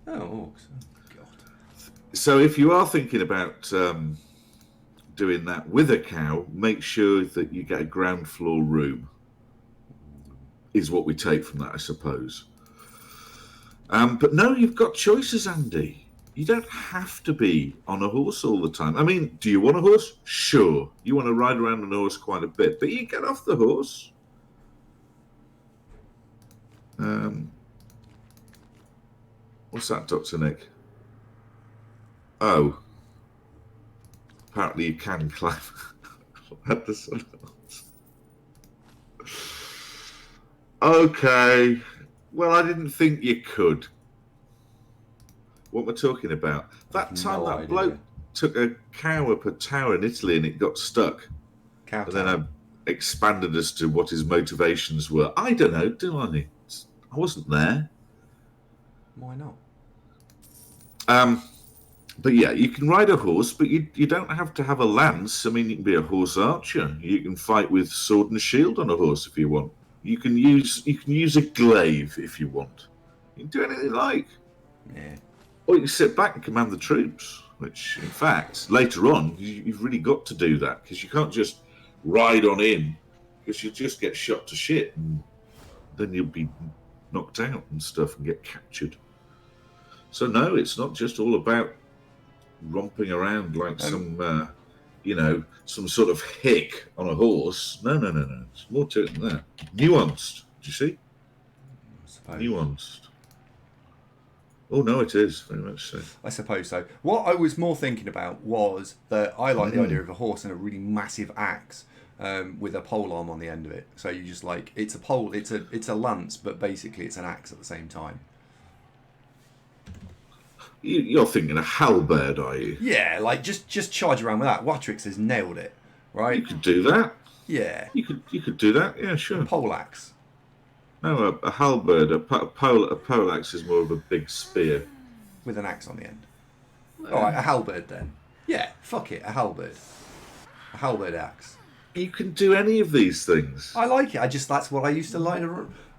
Oh, orcs. Oh, God. So if you are thinking about doing that with a cow, make sure that you get a ground floor room, is what we take from that, I suppose. But no, you've got choices, Andy. You don't have to be on a horse all the time. I mean, do you want a horse? Sure. You want to ride around on a horse quite a bit, but you get off the horse. What's that, Dr. Nick? Oh. Apparently you can climb at the sun. Okay. Well, I didn't think you could. What we're talking about? That time that bloke took a cow up a tower in Italy and it got stuck. Cow and then I expanded as to what his motivations were. I don't know, do I? I wasn't there. Why not? But yeah, you can ride a horse, but you don't have to have a lance. I mean, you can be a horse archer. You can fight with sword and shield on a horse if you want. You can use a glaive if you want. You can do anything you like. Yeah. Or you can sit back and command the troops, which, in fact, later on, you've really got to do that, because you can't just ride on in, because you'll just get shot to shit, and then you'll be knocked out and stuff and get captured. So, no, it's not just all about romping around like some sort of hick on a horse. No. It's more to it than that. Nuanced. Do you see? Nuanced. Oh, no, it is. Very much so. I suppose so. What I was more thinking about was that I like the idea of a horse and a really massive axe with a pole arm on the end of it. So you just like, it's a pole, it's a lance, but basically it's an axe at the same time. You're thinking a halberd, are you? Yeah, like just charge around with that. Watrix has nailed it, right? You could do that. Yeah. You could do that. Yeah, sure. A pole axe. No, a halberd, a pole axe is more of a big spear with an axe on the end. All right, a halberd then. Yeah, fuck it, a halberd. A halberd axe. You can do any of these things. I like it. That's what I used to like.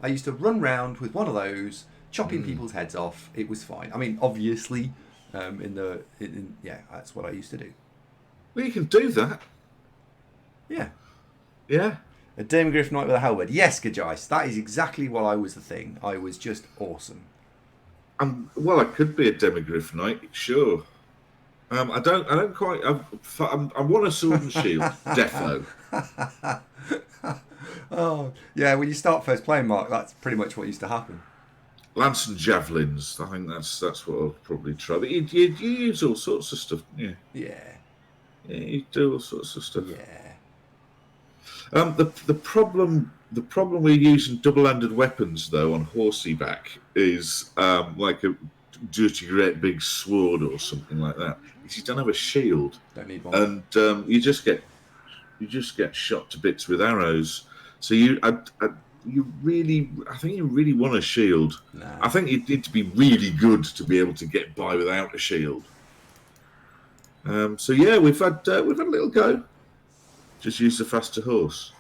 I used to run round with one of those, chopping people's heads off. It was fine. I mean, obviously, that's what I used to do. Well, you can do that. Yeah. Yeah. A Demigriff Knight with a halberd. Yes, Gajais. That is exactly what I was the thing. I was just awesome. Well, I could be a Demigriff Knight, sure. I don't quite. I want a sword and shield, defo. Oh, yeah. When you start first playing, Mark, that's pretty much what used to happen. Lance and javelins. I think that's what I'll probably try. But you use all sorts of stuff. Yeah. Yeah. Yeah, you do all sorts of stuff. Yeah. The problem with using double-handed weapons though on horsey back is like a dirty great big sword or something like that. Is you don't have a shield. Don't need one. And you just get shot to bits with arrows. So I think you really want a shield. Nah. I think you need to be really good to be able to get by without a shield. So yeah, we've had a little go. Just use the faster horse.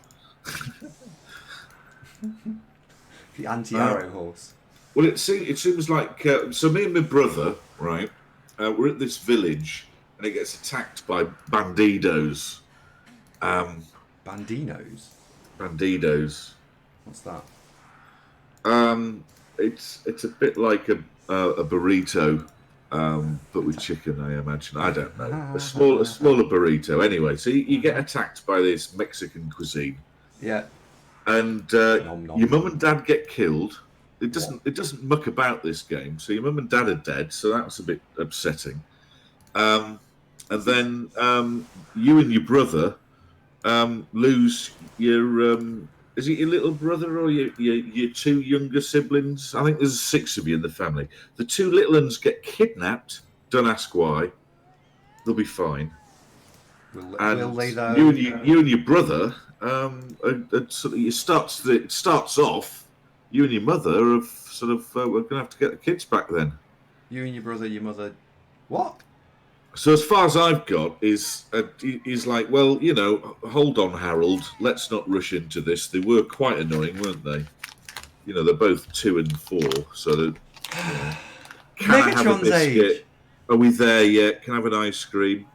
The anti-arrow horse. Well, it seems like so. Me and my brother, right? We're at this village, and it gets attacked by bandidos. Bandinos. Bandidos. What's that? It's a bit like a burrito, but with chicken, I imagine. I don't know. A smaller burrito. Anyway, so you get attacked by this Mexican cuisine. Yeah. And your mum and dad get killed. It doesn't muck about this game. So your mum and dad are dead. So that was a bit upsetting. And then you and your brother lose your. Is it your little brother or your two younger siblings? I think there's 6 of you in the family. The 2 little ones get kidnapped. Don't ask why. They'll be fine. Will they though? You and your brother. It starts off. You and your mother have we're going to have to get the kids back then. You and your brother, your mother. What? So as far as I've got is like, well, hold on, Harold. Let's not rush into this. They were quite annoying, weren't they? They're both 2 and 4, so Can I have a Megatron's biscuit? age. Are we there yet? Can I have an ice cream?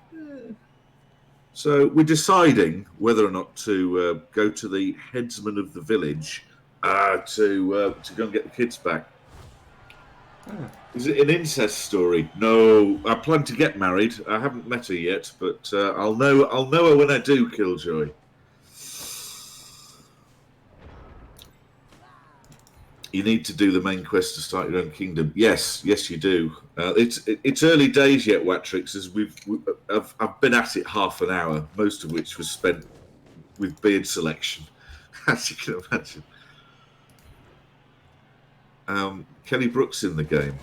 So we're deciding whether or not to go to the headsman of the village to go and get the kids back. Is it an incest story? No, I plan to get married. I haven't met her yet, but I'll know her when I do, Killjoy. You need to do the main quest to start your own kingdom. Yes, you do. It's early days yet, Watrix, as I've been at it half an hour, most of which was spent with beard selection, as you can imagine. Kelly Brook's in the game.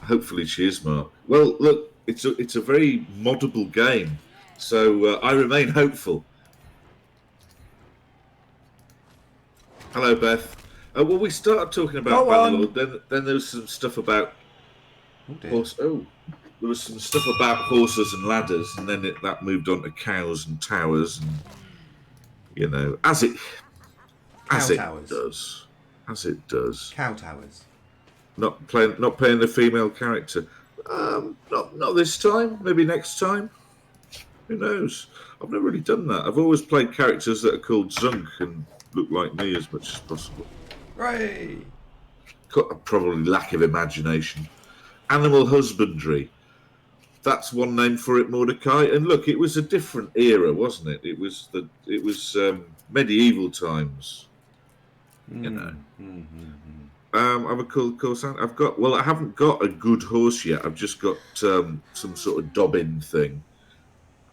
Hopefully she is, Mark. Well, look, it's a very moddable game, so I remain hopeful. Hello, Beth. Well, we started talking about Bannerlord, then there was some stuff about there was some stuff about horses and ladders, and then that moved on to cows and towers, and you know, as it does. Cow towers. Not playing the female character. Not this time. Maybe next time. Who knows? I've never really done that. I've always played characters that are called Zunk and look like me as much as possible. Right. Probably lack of imagination. Animal husbandry. That's one name for it, Mordecai. And look, it was a different era, wasn't it? It was medieval times. You know. I've a cool course. I haven't got a good horse yet. I've just got some sort of dobbin thing.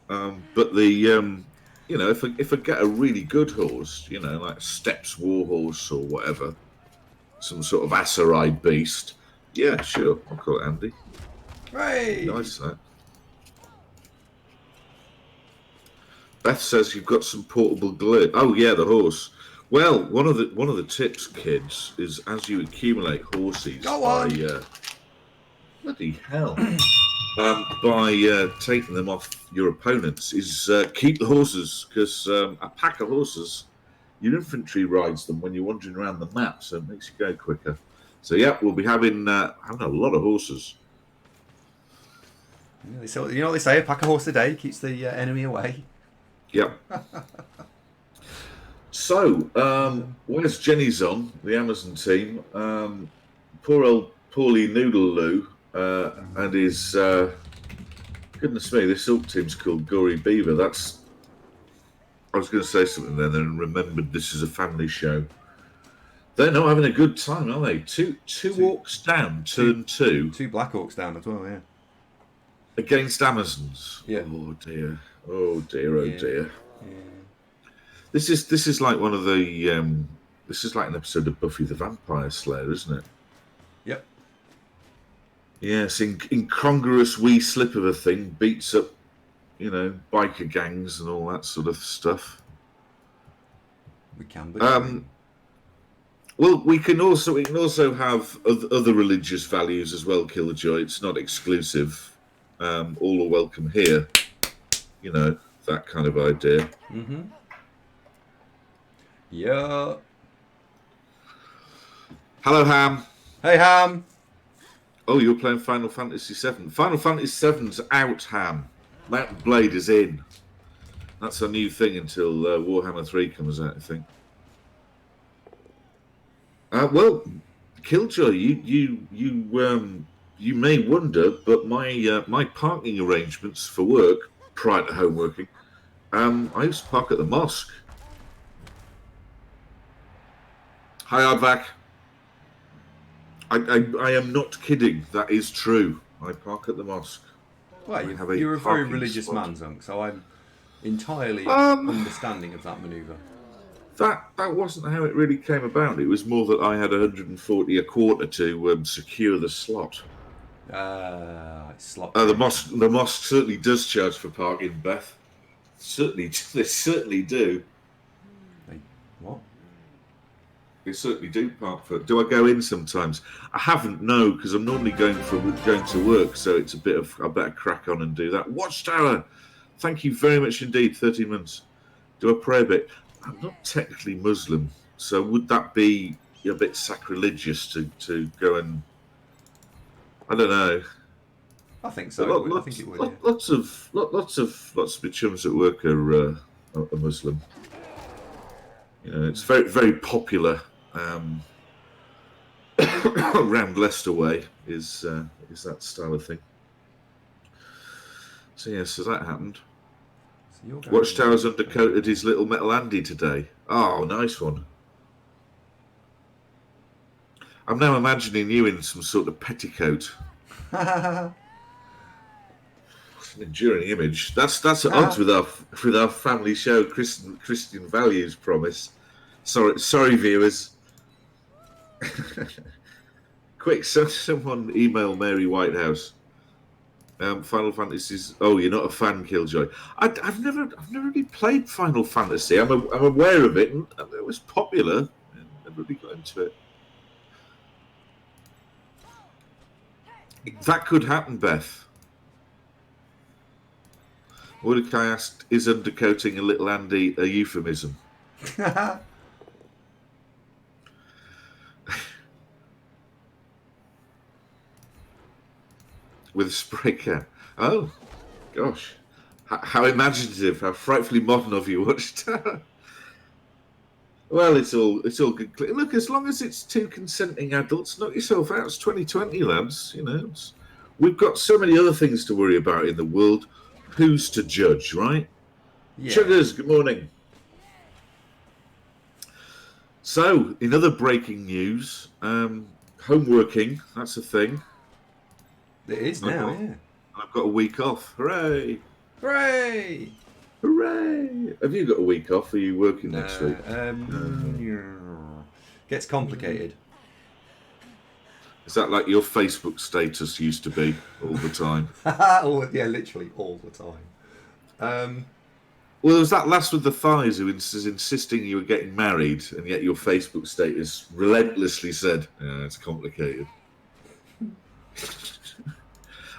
But the you know, if I get a really good horse, you know, like Steppes Warhorse or whatever, some sort of Asserai beast, yeah, sure, I'll call it Andy. Right. Nice that. Beth says you've got some portable glue. Oh yeah, the horse. Well, one of the tips, kids, is as you accumulate horses bloody hell. By taking them off your opponents is keep the horses, because a pack of horses, your infantry rides them when you're wandering around the map, so it makes you go quicker. So yeah, we'll be having a lot of horses. So you know what they say: a pack of horse a day keeps the enemy away. Yep. So where's Jenny's on the Amazon team? Poor old Paulie Noodle-Loo. And his goodness me, this Orc team's called Gory Beaver. I was going to say something then and remembered this is a family show. They're not having a good time, are they? Two Orcs down, turn two. Two Black Orcs down as well, yeah. Against Amazons. Yeah. Oh dear. Oh dear. Yeah. This is like one of the this is like an episode of Buffy the Vampire Slayer, isn't it? Yep. Yes, incongruous wee slip of a thing beats up, you know, biker gangs and all that sort of stuff. We can be. Well, we can also have other religious values as well, Killjoy. It's not exclusive. All are welcome here. You know, that kind of idea. Mm-hmm. Yeah. Hello, Ham. Hey, Ham. Oh, you're playing Final Fantasy VII. Final Fantasy VII's out, Ham. Mountain Blade is in. That's a new thing until Warhammer 3 comes out, I think. Well, Killjoy, you may wonder, but my parking arrangements for work prior to home working, I used to park at the mosque. Hi, Ardvac. I am not kidding. That is true. I park at the mosque. Well, you're a very religious man, Zunk, so I'm entirely understanding of that manoeuvre. That wasn't how it really came about. It was more that I had 140 a quarter to secure the slot. Slot. The mosque certainly does charge for parking, Beth. They certainly do. What? They certainly do park for. Do I go in sometimes? I haven't, no, because I'm normally going to work, so it's a bit of I better crack on and do that. Watchtower, thank you very much indeed. 13 months. Do I pray a bit? I'm not technically Muslim, so would that be a bit sacrilegious to go and I don't know. I think so. I think it would. Yeah. Lots of my chums at work are Muslim. You know, it's very very popular around Leicester Way. Is that style of thing? So yes, so that happened. So Watchtower's undercoated his little metal Andy today. Oh, nice one. I'm now imagining you in some sort of petticoat. It's an enduring image. That's at odds with our family show Christian values promise. Sorry viewers. Quick, someone email Mary Whitehouse. Final Fantasy's. Oh, you're not a fan, Killjoy. I've never really played Final Fantasy. I'm aware of it, and it was popular. I never really got into it. That could happen, Beth. Mordecai asked, "Is undercoating a little Andy a euphemism?" With a spray can. Oh, gosh. How imaginative, how frightfully modern of you, Watchtower. Well, it's all good. Look, as long as it's two consenting adults, knock yourself out. It's 2020, lads. You know, we've got so many other things to worry about in the world. Who's to judge, right? Yeah. Sugars, good morning. So, in other breaking news, homeworking, that's a thing. It is now, yeah. I've got a week off. Hooray! Hooray! Hooray! Have you got a week off? Or are you working next week? Gets complicated. Is that like your Facebook status used to be all the time? Yeah, literally all the time. Well, there was that lass with the thighs who was insisting you were getting married, and yet your Facebook status relentlessly said, "Yeah, it's complicated."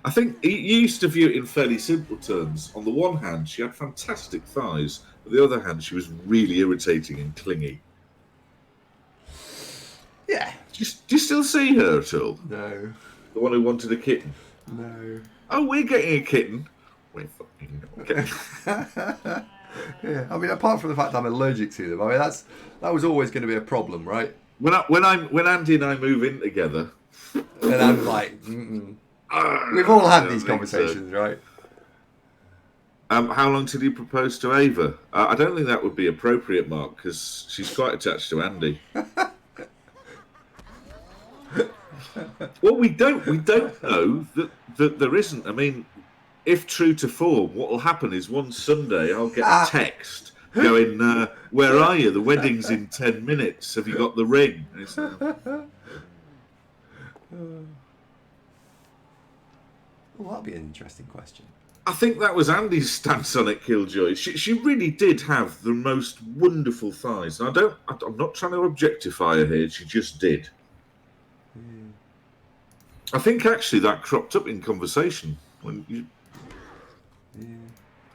I think you used to view it in fairly simple terms. On the one hand, she had fantastic thighs. On the other hand, she was really irritating and clingy. Yeah. Do you still see her at all? No. The one who wanted a kitten? No. Oh, we're getting a kitten. We're fucking okay. Yeah. I mean, apart from the fact I'm allergic to them, I mean that was always going to be a problem, right? When Andy and I move in together, and I'm like. We've all had these conversations, so. Right? How long did you propose to Ava? I don't think that would be appropriate, Mark, because she's quite attached to Andy. Well, we don't know that there isn't. I mean, if true to form, what will happen is one Sunday I'll get a text going, "Where are you? The wedding's in 10 minutes. Have you got the ring?" Well, that'll be an interesting question. I think that was Andy's stance on it, Killjoy. She really did have the most wonderful thighs. And I'm not trying to objectify her here. She just did. Mm. I think actually that cropped up in conversation when you. Yeah,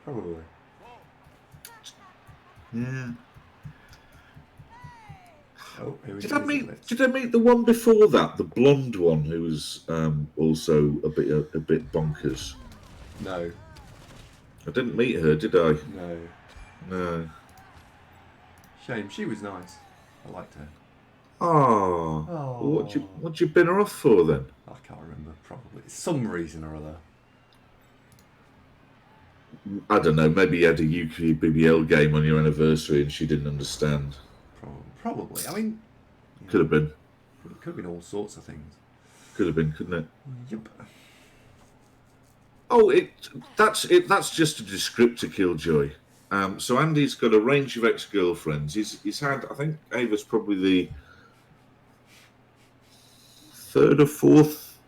probably. Yeah. Oh, did I meet the one before that, the blonde one, who was also a bit bonkers? No. I didn't meet her, did I? No. Shame. She was nice. I liked her. Oh. What'd you bin her off for then? I can't remember. Probably some reason or other. I don't know. Maybe you had a UK BBL game on your anniversary and she didn't understand. Probably. I mean, could have been. It could have been all sorts of things. Could have been, couldn't it? Yep. Oh, that's just a descriptor, Killjoy. So Andy's got a range of ex-girlfriends. He's had, I think, Ava's probably the third or fourth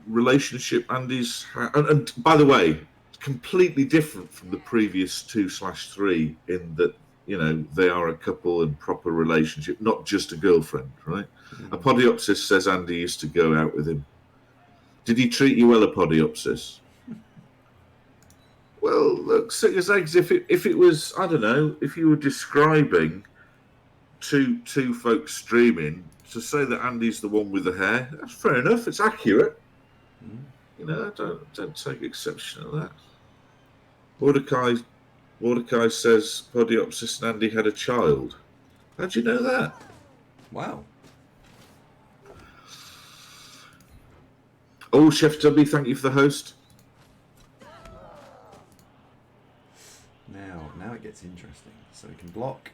relationship Andy's had. And by the way, completely different from the previous 2/3 in that. You know, they are a couple and proper relationship, not just a girlfriend, right? Mm-hmm. Apodiopsis says Andy used to go out with him. Did he treat you well, Apodiopsis? Well, look, Sicker's eggs, if it was, I don't know, if you were describing two folks streaming, to say that Andy's the one with the hair, that's fair enough, it's accurate. You know, don't take exception to that. Mordecai says Podiopsis and Andy had a child. How'd you know that? Wow. Oh, Chef Tubby, thank you for the host. Now it gets interesting. So we can block.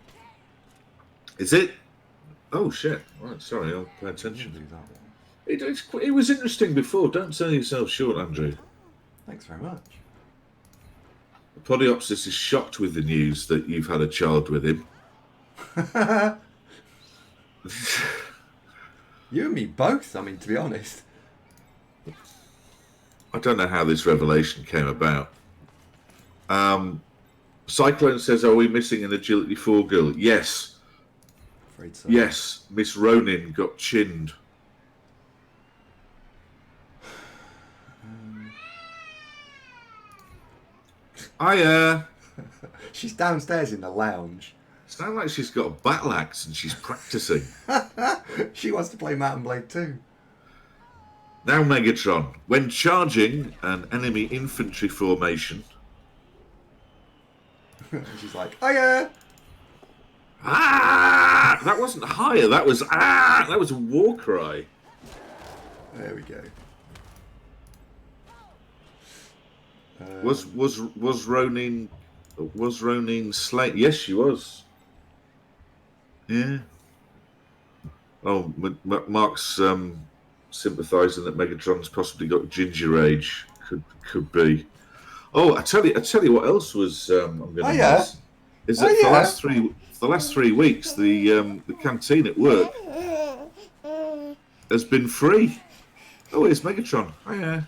Is it? Oh shit! Right, sorry, I'll pay attention. Do that one. It was interesting before. Don't sell yourself short, Andrew. Thanks very much. Podiopsis is shocked with the news that you've had a child with him. You and me both. I mean, to be honest. I don't know how this revelation came about. Cyclone says, "Are we missing an Agility 4 girl?" Yes. Afraid so. Yes, Miss Ronin got chinned. Hiya. She's downstairs in the lounge. Sounds like she's got a battle axe and she's practicing. She wants to play Mountain Blade too. Now Megatron. When charging an enemy infantry formation... She's like, hiya! Ah! That wasn't higher, that was ah! That was a war cry. There we go. Was Ronin slain? Yes, she was. Yeah. Oh, Mark's sympathising that Megatron's possibly got ginger age. Could be. Oh, I tell you what else was. I'm going to miss. Is that the last 3 weeks the canteen at work has been free. Oh, here's Megatron. Oh yeah.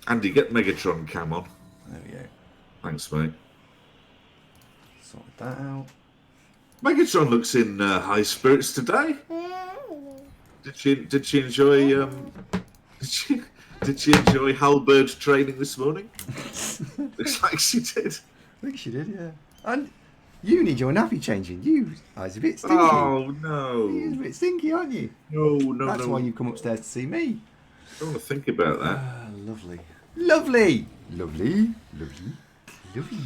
Andy, get Megatron cam on. There we go. Thanks, mate. Sorted that out. Megatron looks in high spirits today. Did she enjoy did she enjoy halberd training this morning? Looks like she did. I think she did, yeah. And you need your nappy changing. You are a bit stinky. Oh no. You're a bit stinky, aren't you? No. That's why you come upstairs to see me. I don't want to think about that. Lovely. Lovely. Lovely. Lovely. Lovely.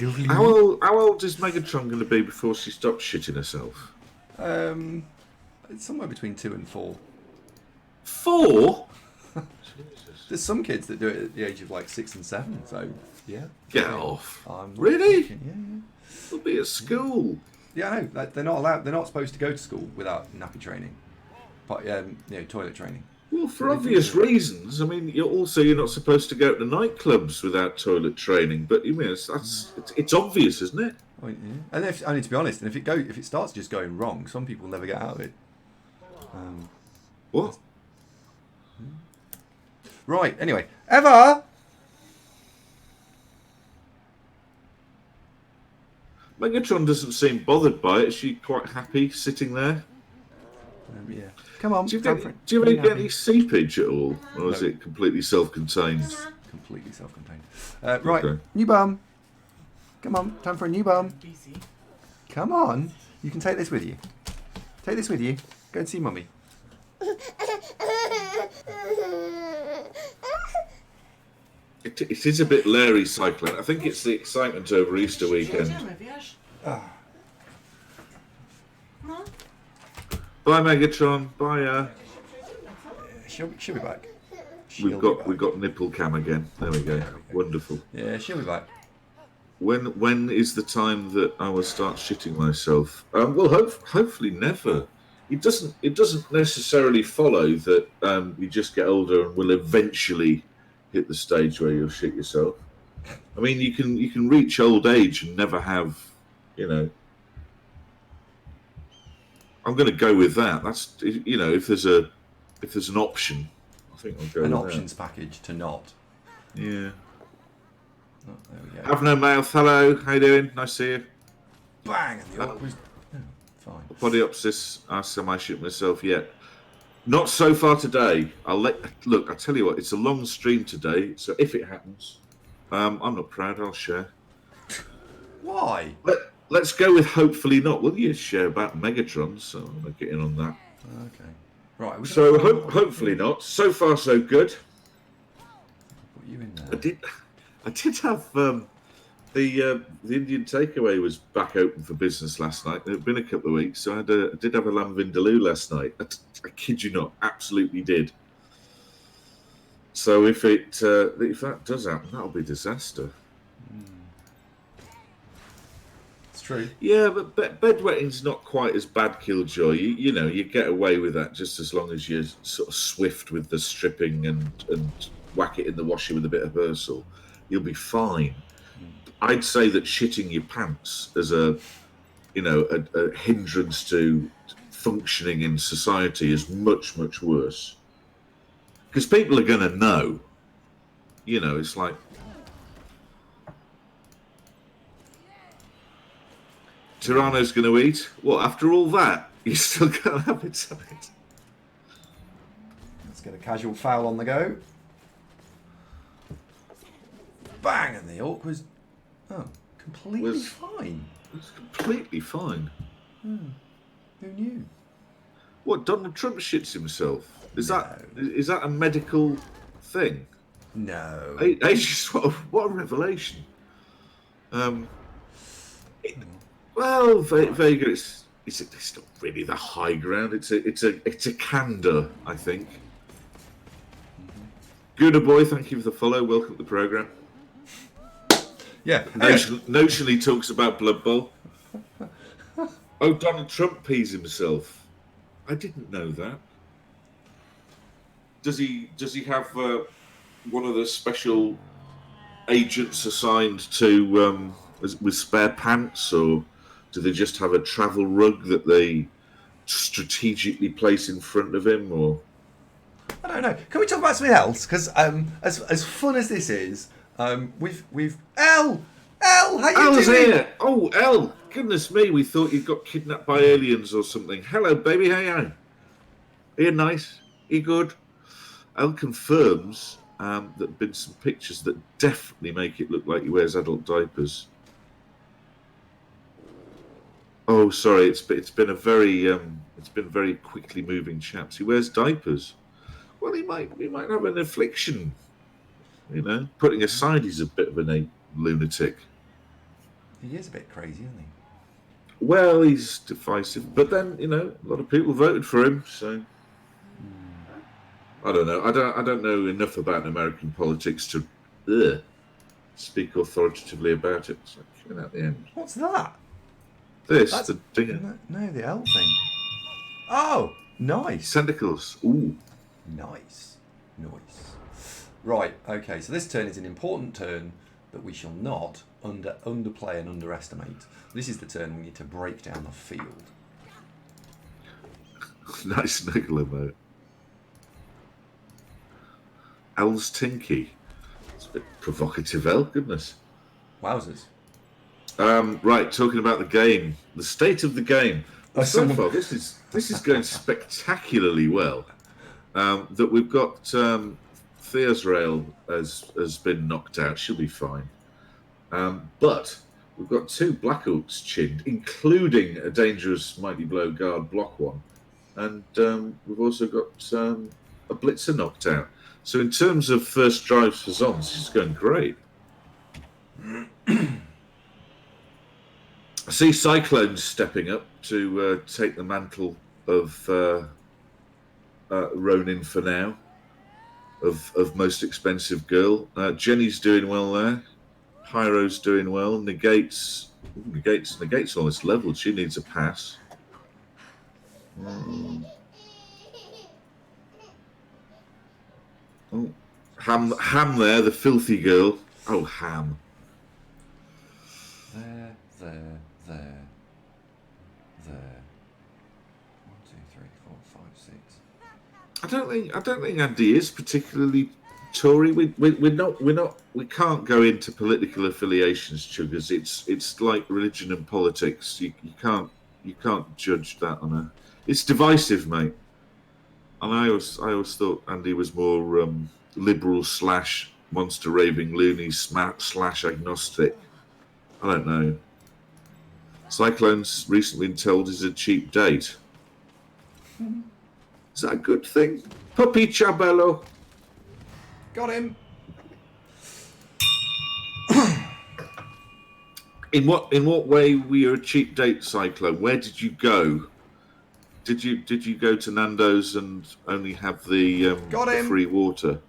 Lovely. How old is Megatron going to be before she stops shitting herself? It's somewhere between 2 and 4. 4? Jesus. There's some kids that do it at the age of like 6 and 7, so yeah. Get off. I'm not Really? joking, yeah. They'll be at school. Yeah, I know. Like, they're not allowed. They're not supposed to go to school without nappy training, but toilet training. Well, for obvious reasons. I mean, you're not supposed to go to nightclubs without toilet training. But you mean it's obvious, isn't it? Oh, yeah. And I need to be honest. And if it starts just going wrong, some people never get out of it. What? Right. Anyway, Eva. Megatron doesn't seem bothered by it. Is she quite happy sitting there? Yeah. Come on. Do you ever get any seepage at all, or is it completely self-contained? Completely self-contained. Right. Okay. New bum. Come on. Time for a new bum. Come on. You can take this with you. Take this with you. Go and see mummy. It is a bit Larry cycling. I think it's the excitement over Easter weekend. Bye, Megatron. Bye. She'll be back. We've got nipple cam again. There we go. Wonderful. Yeah, she'll be back. When is the time that I will start shitting myself? Well, hopefully never. It doesn't necessarily follow that you just get older and will eventually hit the stage where you'll shit yourself. I mean, you can reach old age and never have, I'm going to go with that. That's if there's an option, I think I'll go with an that. options package to not. Yeah. Oh, there we go. Have no mouth. Hello. How you doing? Nice to see you. Bang! And the orc was fine. Podiopsis asks, am I shit myself yet? Not so far today. I tell you what, it's a long stream today, so if it happens, I'm not proud. I'll share. Why? Let's go with hopefully not. Will you share about Megatron? So I'm gonna get in on that. Okay. Right. So hopefully not. So far, so good. Put you in I there. did have the Indian takeaway was back open for business last night. It had been a couple of weeks, so I did have a lamb vindaloo last night. I kid you not, absolutely did. So if that does happen, that'll be disaster. It's true. Yeah, but bedwetting's not quite as bad, Killjoy. You know, you get away with that just as long as you're sort of swift with the stripping and whack it in the washer with a bit of Versal. You'll be fine. I'd say that shitting your pants as a hindrance to functioning in society is much, much worse. Because people are going to know. You know, it's like, Tyranno's going to eat. What, after all that, you still got an appetite? Let's get a casual foul on the go. Bang! And the Orc was completely fine. It was completely fine. Who knew? What, Donald Trump shits himself? Is that a medical thing? No. What a revelation. Well, very good. It's not really the high ground. It's a candor, I think. Guna boy, thank you for the follow. Welcome to the program. Yeah. Notionally talks about Blood Bowl. Oh, Donald Trump pees himself. I didn't know that. Does he have one of the special agents assigned to with spare pants, or do they just have a travel rug that they strategically place in front of him? Or I don't know. Can we talk about something else? Because as fun as this is, we've L, how you El's doing? here. Oh, El, goodness me, we thought you got kidnapped by aliens or something. Hello, baby, how you? Are you nice? Are you good? El confirms that there have been some pictures that definitely make it look like he wears adult diapers. Oh, sorry, it's been a very quickly moving chaps. He wears diapers. Well, he might have an affliction. You know, putting aside he's a bit of a lunatic. He is a bit crazy, isn't he? Well, he's divisive, but then a lot of people voted for him, so I don't know. I don't know enough about American politics to speak authoritatively about it. So, at the end, What's that? That's the dinger. No, the L thing. Oh, nice. Tentacles. Ooh. Nice. Right. Okay. So this turn is an important turn that we shall not underplay and underestimate. This is the turn we need to break down the field. Nice snuggle emote. El's Tinky. It's a bit provocative, El. Goodness. Wowzers. Right, talking about the game, the state of the game. Well, so far, this is going spectacularly well. That we've got Theosrael has been knocked out. She'll be fine. But we've got 2 Black Orcs chinned, including a dangerous Mighty Blow Guard block one. And we've also got a Blitzer knocked out. So in terms of first drives for Zons, it's going great. I see Cyclones stepping up to take the mantle of Ronin for now, of most expensive girl. Jenny's doing well there. Pyro's doing well. Negates almost leveled. She needs a pass. Oh, Ham there, the filthy girl. Oh, Ham. There. 1, 2, 3, 4, 5, 6. I don't think Andy is particularly Tory. We can't go into political affiliations, Chuggers. It's like religion and politics. You can't judge that on a. It's divisive, mate. And I always thought Andy was more liberal / monster raving loony / agnostic. I don't know. Cyclone's recently been told is a cheap date. Is that a good thing? Puppy Chabello. Got him. In what way were you a cheap date, Cyclone? Where did you go? Did you go to Nando's and only have the free water?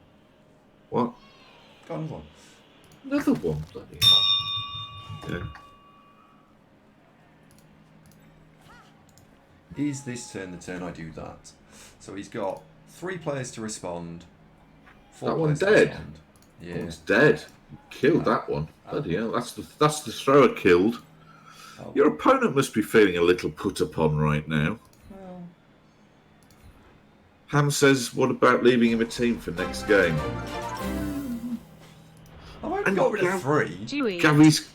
What? Got another one. Another one, bloody hell. Yeah. Is this turn the turn I do that? So he's got 3 players to respond. 4 That players one's to dead. respond. Yeah. That one's dead. You killed that one. Bloody hell. That's the thrower killed. Oh. Your opponent must be feeling a little put upon right now. Well. Ham says, what about leaving him a team for next game? I've only got rid of 3.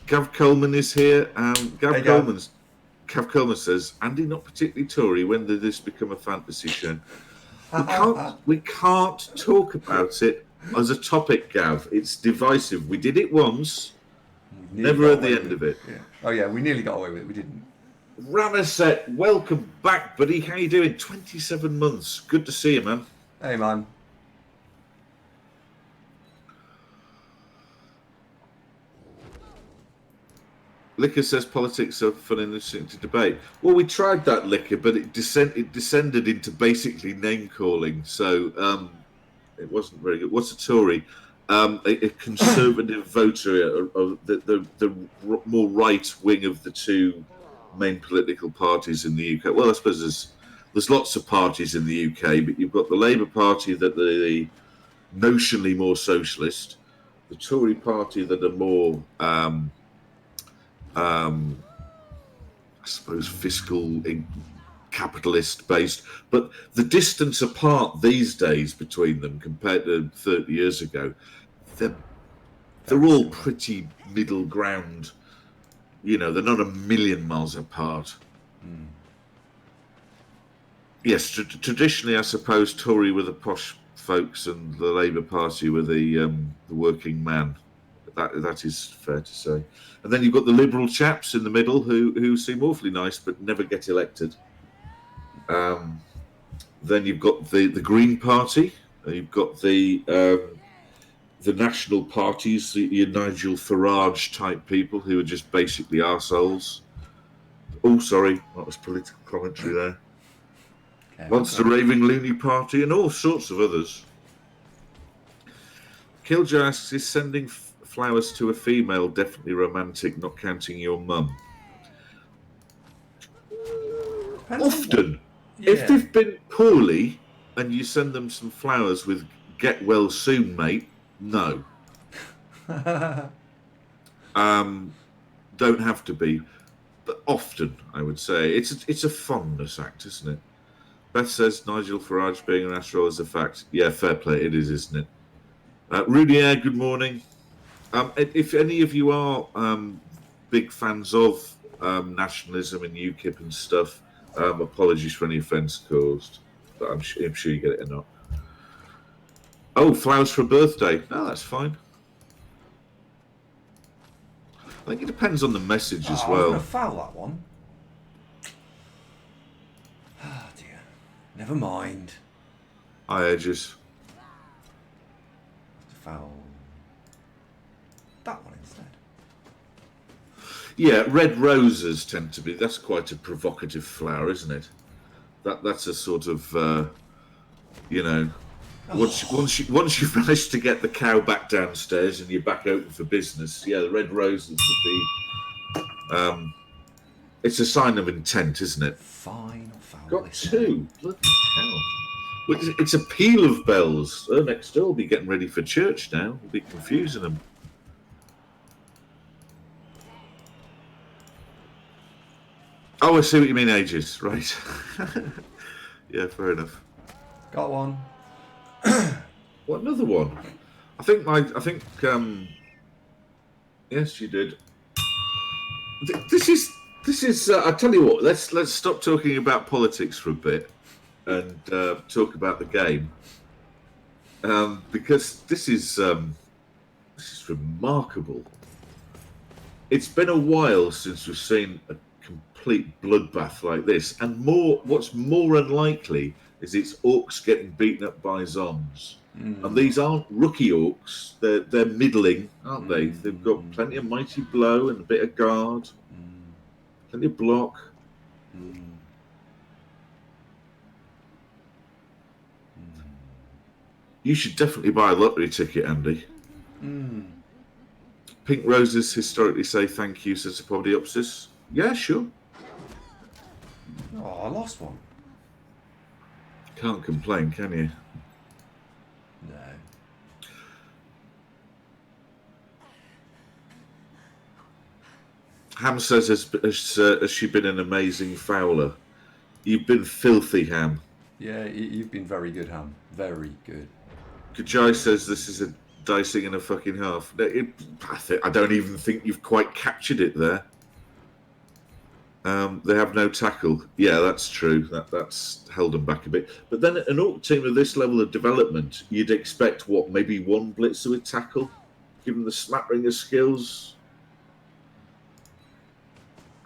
Gav Coleman is here. Hey, Gav Coleman says, Andy not particularly Tory. When did this become a fantasy show? We can't talk about it as a topic, Gav. It's divisive. We did it once. Never at the end of it. Yeah. Oh yeah, we nearly got away with it. We didn't. Ramaset, welcome back, buddy. How you doing? 27 months. Good to see you, man. Hey, man. Liquor says politics are fun and interesting to debate. Well, we tried that, Liquor, but it descended into basically name calling, so it wasn't very good. What's a Tory? A conservative voter, the more right wing of the 2 main political parties in the UK. Well, I suppose there's lots of parties in the UK, but you've got the Labour Party that are the notionally more socialist, the Tory Party that are more I suppose fiscal capitalist based, but the distance apart these days between them compared to 30 years ago, they're all pretty middle ground. You know, they're not a million miles apart. Yes, traditionally, I suppose Tory were the posh folks and the Labour Party were the working man. That is fair to say. And then you've got the Liberal chaps in the middle who seem awfully nice but never get elected. Then you've got the Green Party. You've got the national parties, your Nigel Farage type people who are just basically arseholes. Oh, sorry, that was political commentary there. Okay, Monster Raving Loony Party and all sorts of others. Killjoy asks, is sending flowers to a female definitely romantic, not counting your mum? Often. Yeah. If they've been poorly and you send them some flowers with get well soon, mate, no. Don't have to be, but often, I would say. It's a fondness act, isn't it? Beth says Nigel Farage being an astro is a fact. Yeah, fair play, it is, isn't it? Rudy, good morning. If any of you are big fans of nationalism and UKIP and stuff, apologies for any offence caused, but I'm sure you get it enough. Oh, flowers for a birthday. No, that's fine. I think it depends on the message as well. I'm going to foul that one. Oh, dear. Never mind. Hi, Edges. Foul that one instead. Yeah, red roses tend to be. That's quite a provocative flower, isn't it? That's a sort of, you know, once you've managed to get the cow back downstairs and you're back open for business, yeah, the red roses would be. It's a sign of intent, isn't it? Fine or foul. Got 2. Bloody hell. It's a peal of bells. Next door will be getting ready for church now. We'll be confusing them. Oh, I see what you mean, Ages. Right. Yeah, fair enough. Got one. What, another one? I think. Yes, you did. This is. I tell you what. Let's stop talking about politics for a bit and talk about the game, because this is remarkable. It's been a while since we've seen a complete bloodbath like this, and what's more unlikely is it's orcs getting beaten up by zombies. And these aren't rookie orcs, they're middling, aren't they? They've got plenty of mighty blow and a bit of guard, plenty of block. You should definitely buy a lottery ticket, Andy. Pink Roses historically say thank you, says the Polyopsis. Yeah, sure. Oh, I lost one. Can't complain, can you? No. Ham says, has she been an amazing fowler? You've been filthy, Ham. Yeah, you've been very good, Ham. Very good. Kajai says this is a dicing and a fucking half. I don't even think you've quite captured it there. They have no tackle. Yeah, that's true. That's held them back a bit. But then an orc team of this level of development, you'd expect, what, maybe one blitzer with tackle? Given the smattering of skills?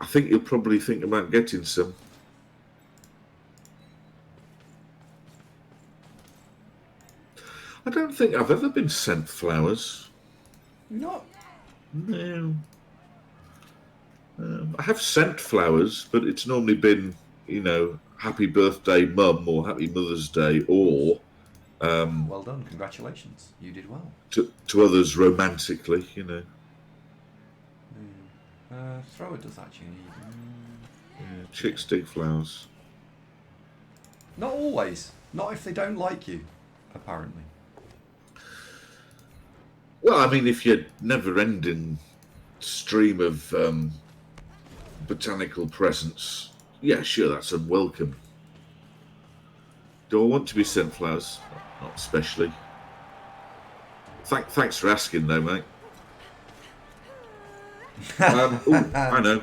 I think you'll probably think about getting some. I don't think I've ever been sent flowers. Not? No. I have sent flowers, but it's normally been, happy birthday, mum, or happy Mother's Day, or well done, congratulations, you did well. To others romantically, Thrower does actually need. Yeah, chicks dig flowers. Not always. Not if they don't like you, apparently. Well, I mean, if you're never-ending stream of botanical presents, yeah, sure, that's unwelcome. Do I want to be sent flowers? Not especially. Thanks for asking, though, mate. I know.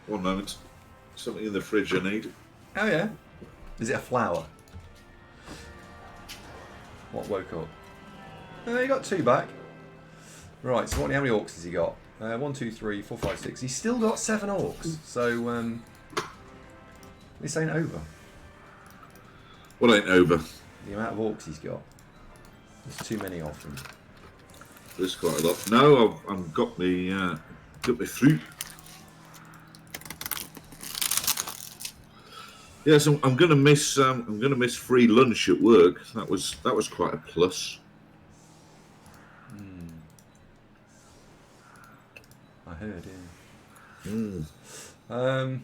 One moment. Something in the fridge I need. Oh, yeah? Is it a flower? What woke up? Oh, you got 2 back. Right, so how many orcs has he got? 1, 2, 3, 4, 5, 6. He's still got 7 orcs, so this ain't over. What ain't over? The amount of orcs he's got. There's too many of them. There's quite a lot. No, I've got me fruit. Yes, I'm gonna miss free lunch at work. That was quite a plus. I heard, yeah.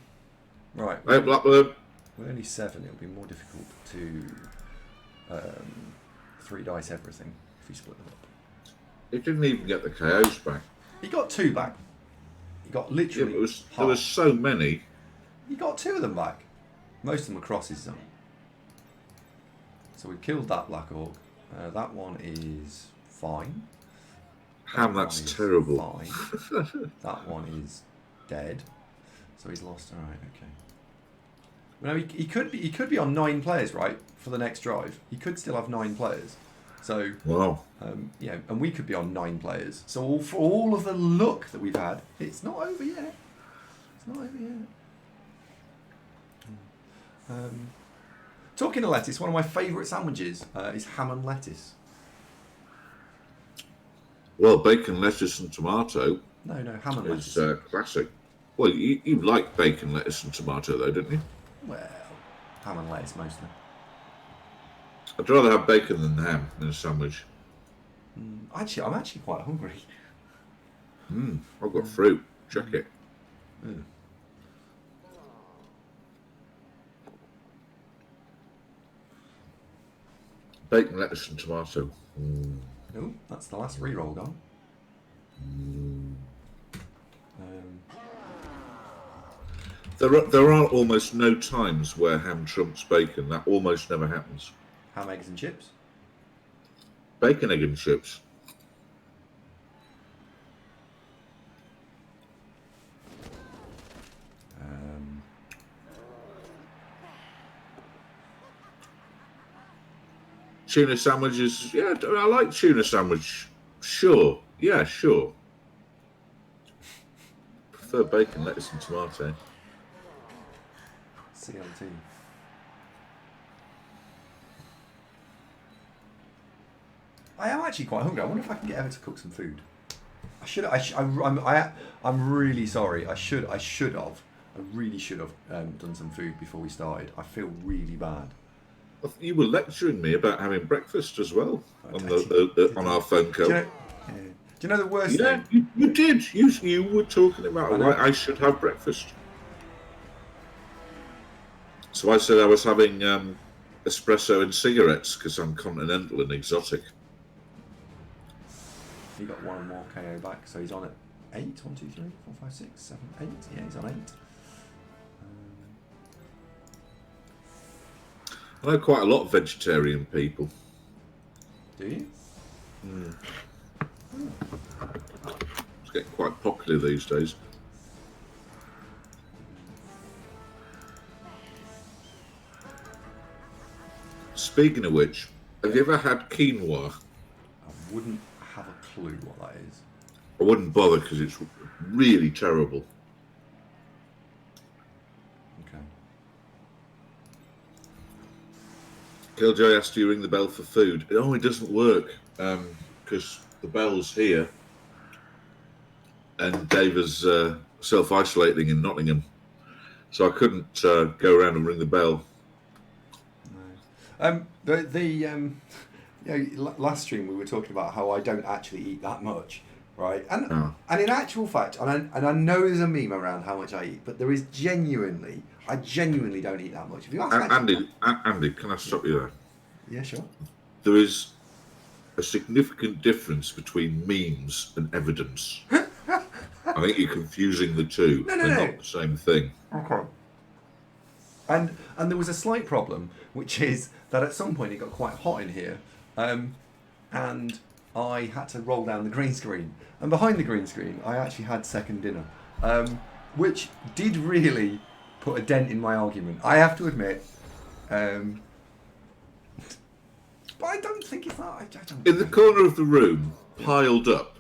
Right. Hey, Blackburn. We're only 7. It'll be more difficult to 3 dice everything if you split them up. He didn't even get the KOs back. He got 2 back. He got literally. Yeah, there was so many. He got 2 of them back. Most of them across his zone. So we killed that Black Orc. That one is fine. Ham, that's terrible. Fine. That one is dead. So he's lost. All right, okay. Well, no, he could be on 9 players, right, for the next drive. He could still have 9 players. So wow. And we could be on 9 players. So for all of the luck that we've had, it's not over yet. It's not over yet. Talking of lettuce, one of my favourite sandwiches is ham and lettuce. Well, bacon, lettuce, and tomato. No, ham and lettuce. Is classic. Well, you like bacon, lettuce, and tomato, though, don't you? Well, ham and lettuce mostly. I'd rather have bacon than ham in a sandwich. Actually, I'm actually quite hungry. I've got fruit. Check it. Bacon, lettuce, and tomato. Oh, that's the last reroll gone. There are almost no times where ham trumps bacon. That almost never happens. Ham, eggs, and chips. Bacon, egg, and chips. Tuna sandwiches. Yeah, I like tuna sandwich. Sure. Yeah, sure. Prefer bacon, lettuce, and tomato. CLT. I am actually quite hungry. I wonder if I can get Eva to cook some food. I'm really sorry. I really should have done some food before we started. I feel really bad. You were lecturing me about having breakfast as well on our phone call. Do you know the worst thing? Yeah, you did. You were talking about why I should have breakfast. So I said I was having espresso and cigarettes because I'm continental and exotic. He got one more KO back, so he's on at 8. 1, 2, 3, 4, 5, 6, 7, 8. Yeah, he's on 8. I know quite a lot of vegetarian people. Do you? It's getting quite popular these days. Speaking of which, have you ever had quinoa? I wouldn't have a clue what that is. I wouldn't bother because it's really terrible. Okay. Killjoy asked, do you ring the bell for food? Oh, it doesn't work because the bell's here and Dave is self-isolating in Nottingham. So I couldn't go around and ring the bell. No. Last stream we were talking about how I don't actually eat that much, right? And in actual fact, and I know there's a meme around how much I eat, but there is I genuinely don't eat that much. If you ask Andy, can I stop you there? Yeah, sure. There is a significant difference between memes and evidence. I think you're confusing the two. No. They're not the same thing. Okay. And there was a slight problem, which is that at some point it got quite hot in here, and I had to roll down the green screen. And behind the green screen, I actually had second dinner, which did really put a dent in my argument. I have to admit, but I don't think it's that. I don't In the corner of the room, piled up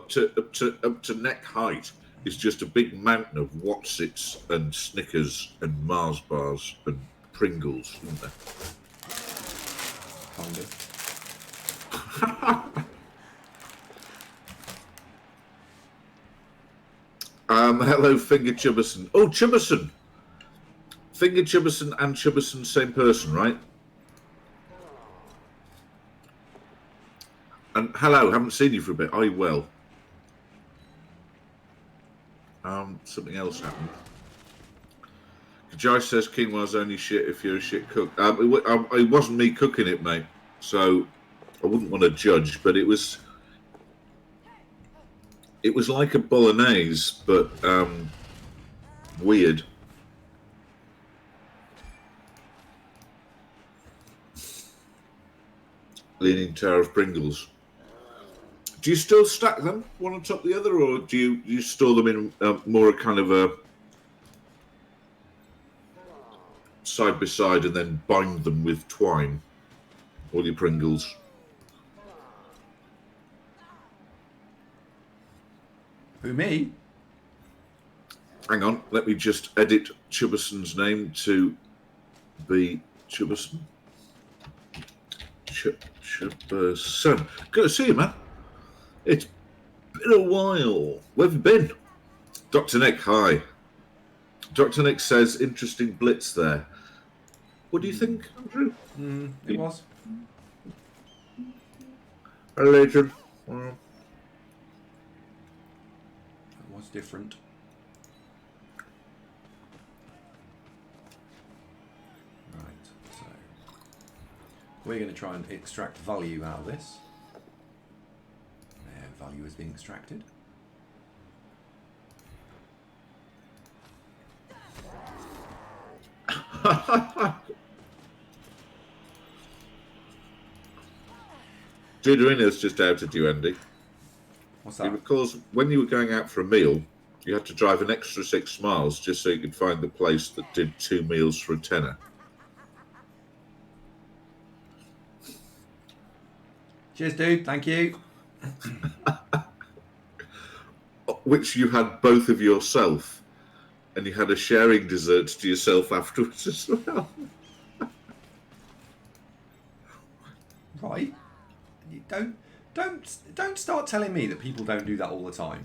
to neck height, is just a big mountain of Wotsits and Snickers and Mars bars and Pringles, isn't there? Kind of. Hello, Finger Chubberson. Oh, Chubberson! Finger Chubberson and Chubberson, same person, right? And hello, haven't seen you for a bit. Are you well? Something else happened. Joyce says quinoa's only shit if you're a shit cook. It wasn't me cooking it, mate. So I wouldn't want to judge, but it was like a bolognese, but weird. Leaning Tower of Pringles. Do you still stack them one on top of the other, or do you store them in more a kind of a side by side and then bind them with twine? All your Pringles. Who, me? Hang on, let me just edit Chubberson's name to be Chubberson. Chubberson. Good to see you, man. It's been a while. Where have you been? Dr. Nick, hi. Dr. Nick says, interesting blitz there. What do you think, Andrew? It was. A legend. It was different. Right, so we're going to try and extract value out of this. Value is being extracted. Judorino's just outed you, Andy. What's that? Because when you were going out for a meal, you had to drive an extra 6 miles just so you could find the place that did 2 meals for a tenner. Cheers, dude. Thank you. Which you had both of yourself, and you had a sharing dessert to yourself afterwards as well. Right. You don't start telling me that people don't do that all the time.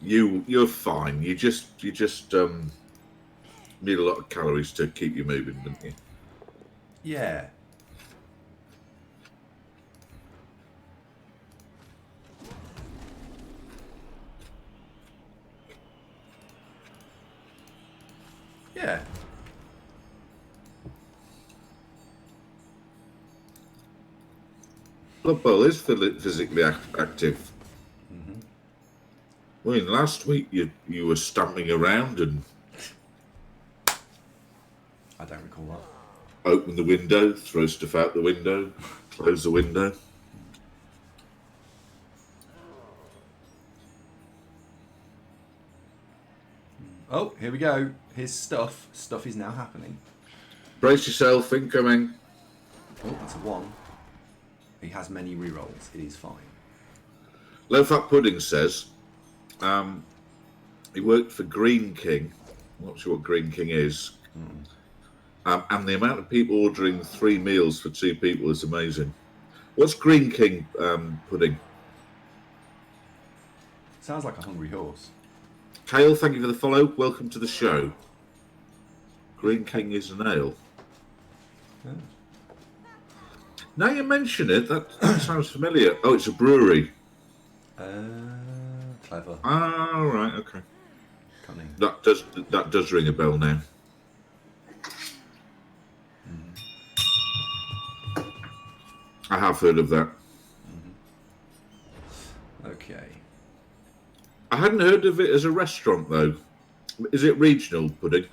You're fine. You just need a lot of calories to keep you moving, don't you? Yeah. Yeah. Blood Bowl is physically active. Mm-hmm. I mean, last week you were stamping around and I don't recall that. open the window, throw stuff out the window, close the window. Oh, here we go. His stuff. Stuff is now happening. Brace yourself, incoming. Oh, it's a 1. He has many rerolls. It is fine. Low Fat Pudding says he worked for Green King. I'm not sure what Green King is. And the amount of people ordering 3 meals for 2 people is amazing. What's Green King pudding? Sounds like a hungry horse. Kale, thank you for the follow. Welcome to the show. Green King is an ale. Yeah. Now you mention it, that sounds familiar. Oh, it's a brewery. Clever. Ah, right, okay. Cunning. That does ring a bell now. I have heard of that. Okay. I hadn't heard of it as a restaurant, though. Is it regional pudding?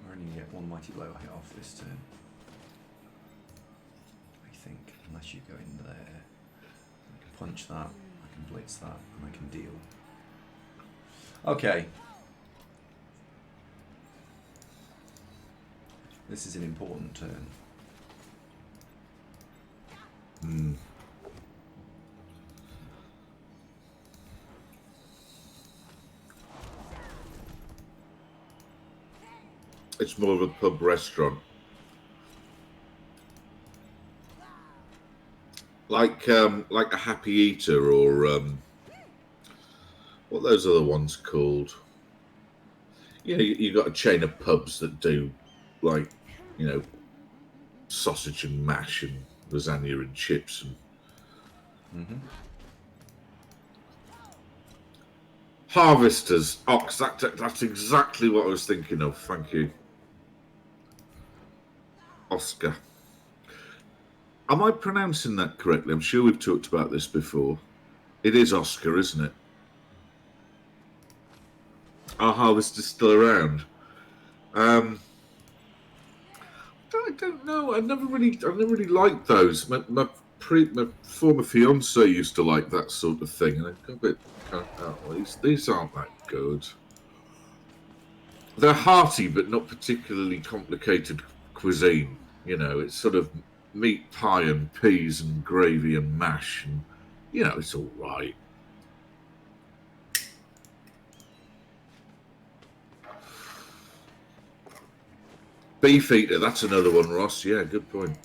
We're only going to get 1 mighty blow hit off this turn. I think, unless you go in there. I can punch that, I can blitz that, and I can deal. Okay. This is an important turn. It's more of a pub restaurant. Like a Happy Eater or what are those other ones called? Yeah, you got a chain of pubs that do like, you know, sausage and mash and lasagna and chips and Harvesters. Ox, that's exactly what I was thinking of. Thank you. Oscar. Am I pronouncing that correctly? I'm sure we've talked about this before. It is Oscar, isn't it? Our Harvester's still around. I don't know. I never really liked those. My former fiance used to like that sort of thing, and I got a bit kind of, oh, these aren't that good. They're hearty, but not particularly complicated cuisine. You know, it's sort of meat pie and peas and gravy and mash, and you know, it's all right. Beef eater, that's another one, Ross. Yeah, good point.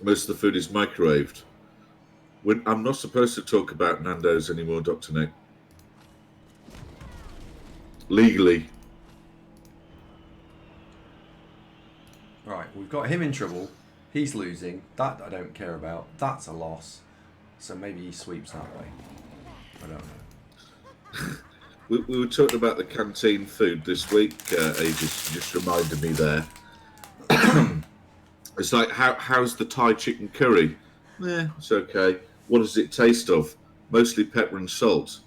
Most of the food is microwaved. I'm not supposed to talk about Nando's anymore, Dr. Nick. Legally. Right, we've got him in trouble. He's losing. That I don't care about. That's a loss. So maybe he sweeps that way. I don't know. We were talking about the canteen food this week. Aegis just reminded me there. It's like, how's the Thai chicken curry? Yeah, it's okay. What does it taste of? Mostly pepper and salt.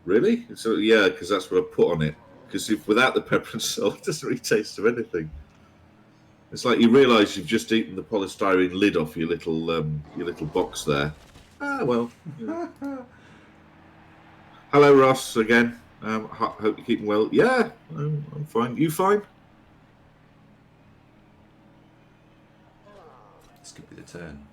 Really? So yeah, because that's what I put on it. Because without the pepper and salt, it doesn't really taste of anything. It's like you realise you've just eaten the polystyrene lid off your little box there. Ah, well. Yeah. Hello, Ross, again. Hope you're keeping well. Yeah, I'm fine. You fine? This could be the turn.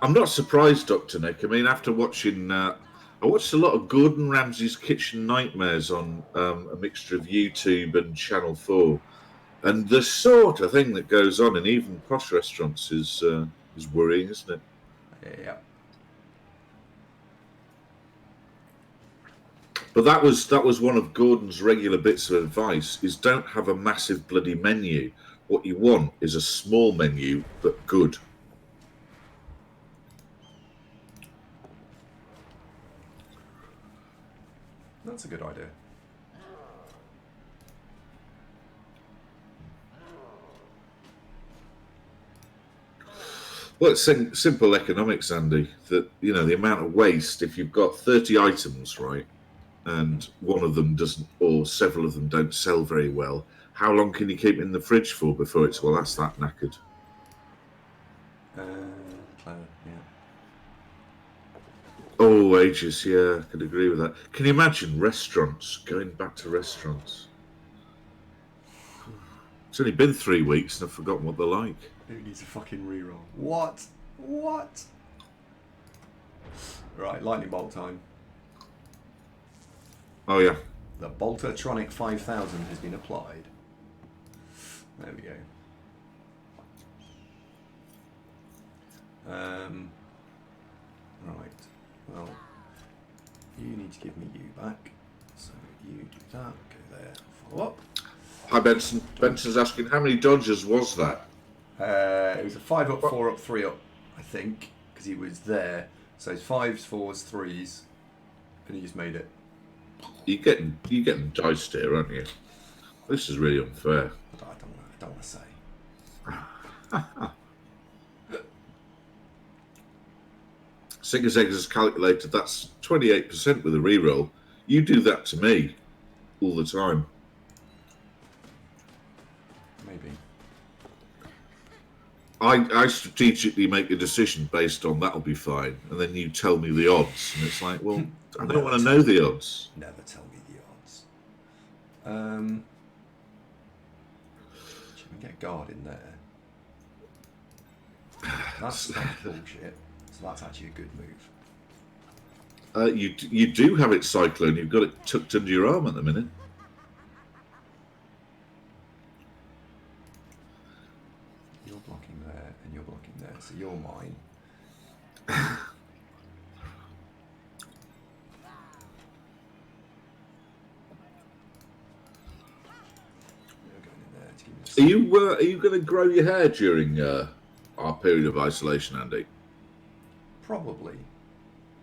I'm not surprised, Dr. Nick. I mean, after watching, I watched a lot of Gordon Ramsay's Kitchen Nightmares on a mixture of YouTube and Channel 4. And the sort of thing that goes on in even posh restaurants is worrying, isn't it? Yeah. But that was one of Gordon's regular bits of advice: is don't have a massive bloody menu. What you want is a small menu, but good. That's a good idea. Well, it's simple economics, Andy. That, you know, the amount of waste, if you've got 30 items, right, and one of them doesn't, or several of them don't sell very well, how long can you keep in the fridge for before it's, well, that's that knackered? Yeah. Oh, ages, yeah, I could agree with that. Can you imagine restaurants, going back to restaurants? It's only been 3 weeks and I've forgotten what they're like. Who needs a fucking reroll? What? What? Right, lightning bolt time. Oh, yeah. The Boltatronic 5000 has been applied. There we go. Right. Well, you need to give me you back. So you do that. Go there. Follow up. Hi, Benson. Benson's asking, how many dodges was that? It was a 5 up, 4 up, 3 up, I think, because he was there. So it's 5s, 4s, 3s, and he just made it. You're getting diced here, aren't you? This is really unfair. I don't want to say. Singer's Eggs has calculated that's 28% with a reroll. You do that to me all the time. Maybe. I strategically make a decision based on that'll be fine, and then you tell me the odds, and it's like, well, I don't want to know the odds. Never tell me the odds. Should we get guard in there? That's bullshit. So that's actually a good move. You do have it Cyclone. You've got it tucked under your arm at the minute. You're blocking there, and you're blocking there, so you're mine. You're going in there to give me Are you going to grow your hair during our period of isolation, Andy? Probably.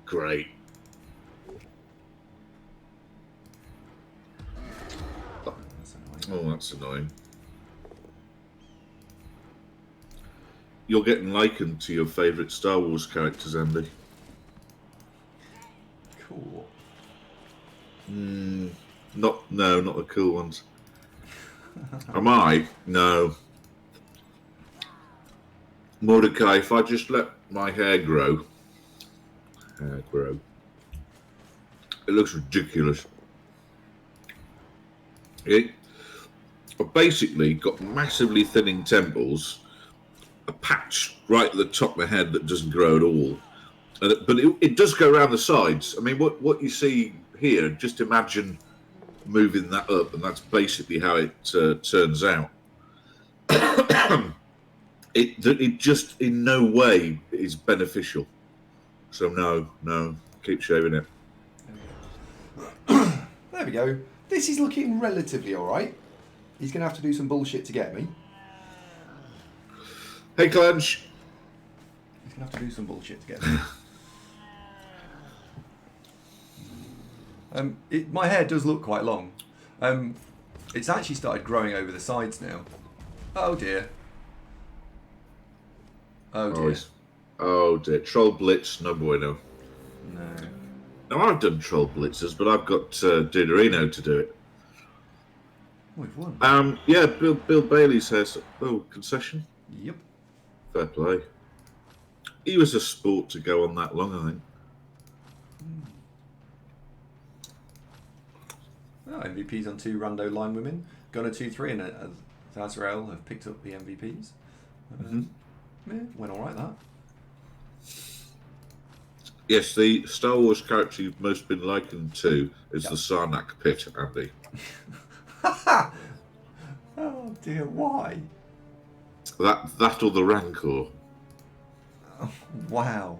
Great. That's annoying. Oh, that's annoying. You're getting likened to your favourite Star Wars characters, Andy. Cool. Not the cool ones. Am I? No. Mordecai, if I just let my hair grow, it looks ridiculous. I've basically got massively thinning temples, a patch right at the top of my head that doesn't grow at all, but it does go around the sides. I mean, what you see here, just imagine moving that up, and that's basically how it turns out. It just in no way is beneficial. So no, keep shaving it. There we go. This is looking relatively alright. He's going to have to do some bullshit to get me. Hey, Clanch. He's going to have to do some bullshit to get me. My hair does look quite long. It's actually started growing over the sides now. Oh dear. Oh dear. Oh dear. Troll Blitz, no bueno. No. Now, I've done Troll Blitzers, but I've got Dudorino to do it. We've won. Yeah, Bill Bailey says, oh, concession? Yep. Fair play. He was a sport to go on that long, I think. Oh, MVPs on 2 rando line women. Gone a 2-3 and Zazrael have picked up the MVPs. Yeah, went all right, that. Yes, the Star Wars character you've most been likened to is the Sarnak pit, Andy. Oh dear, why? That or the Rancor. Oh, wow.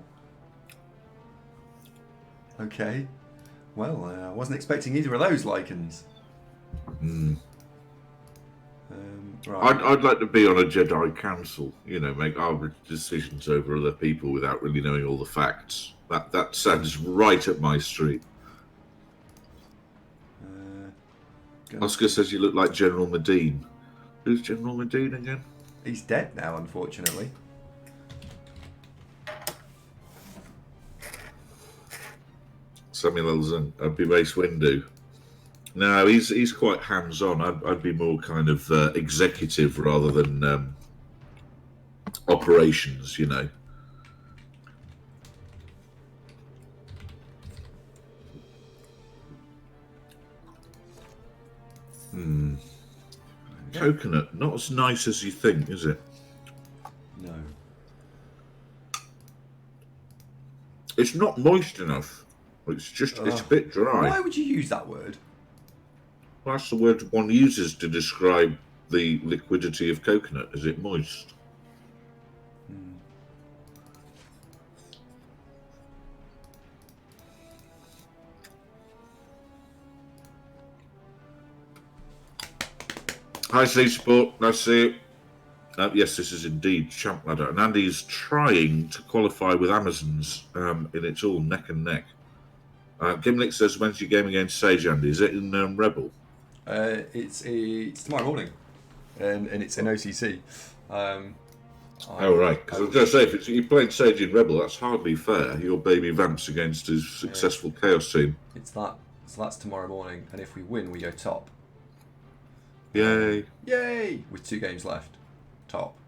Okay. Well, I wasn't expecting either of those lichens. Right. I'd like to be on a Jedi council, make arbitrary decisions over other people without really knowing all the facts. That sounds right up my street. Oscar says you look like General Medine. Who's General Medine again? He's dead now, unfortunately. Samuel L. Zunk. I'd be Mace Windu. No, he's quite hands-on. I'd be more kind of executive rather than operations, Coconut, not as nice as you think, is it? No. It's not moist enough. It's a bit dry. Why would you use that word? Well, that's the word one uses to describe the liquidity of coconut. Is it moist? Hi, Steve Sport. Nice to see you. Yes, this is indeed Champ Ladder. And Andy's trying to qualify with Amazons, and it's all neck and neck. Gimlick says, when's your game against Sage, Andy? Is it in Rebel? It's tomorrow morning, and it's in OCC. Oh, right. Because I was going to say, if you played Sage in Rebel, that's hardly fair. Your baby Vamps against his successful Chaos team. It's that. So that's tomorrow morning, and if we win, we go top. Yay. Yay! With 2 games left. Top.